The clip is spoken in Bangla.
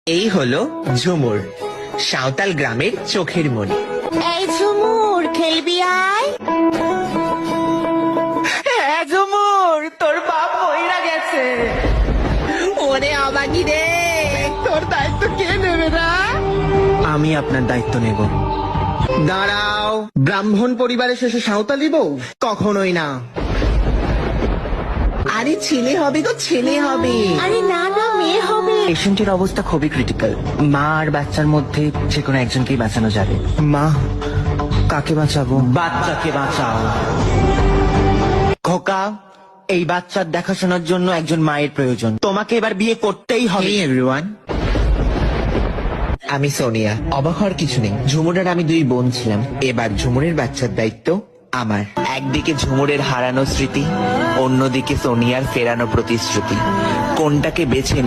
এই হলো ঝুমুর, সাঁওতাল গ্রামের চোখের মণি। এই ঝুমুর, খেলবি আয়। হ্যাঁ ঝুমুর, তোর বাপ মইরা গেছে। ওরে আমানি রে, তোর দায়িত্ব কে নেবে না? আমি আপনার দায়িত্ব নেব। দাঁড়াও, ব্রাহ্মণ পরিবারের শেষে সাঁওতালি বউ? কখনোই না। আরে ছেলে হবে গো, ছেলে হবে। আরে না না, মেয়ে হবে। পেশেন্টের অবস্থা খুবই ক্রিটিক্যাল। মা আর বাচ্চার মধ্যে যে কোনো একজনকেই বাঁচানো যাবে। মা, কাকে বাঁচাবো? বাচ্চাকে বাঁচাও। খোকা, এই বাচ্চার দেখাশোনার জন্য একজন মায়ের প্রয়োজন। তোমাকে এবার বিয়ে করতেই হবে। Hey everyone, আমি সোনিয়া। অবাক হওয়ার কিছু নেই, ঝুমুরের আমি দুই বোন ছিলাম। এবার ঝুমুরের বাচ্চার দায়িত্ব আমার। একদিকে ঝুমুরের হারানো স্মৃতি, অন্যদিকে সোনিয়ার ফেরানো প্রতিশ্রুতি। কোনটাকে বেছে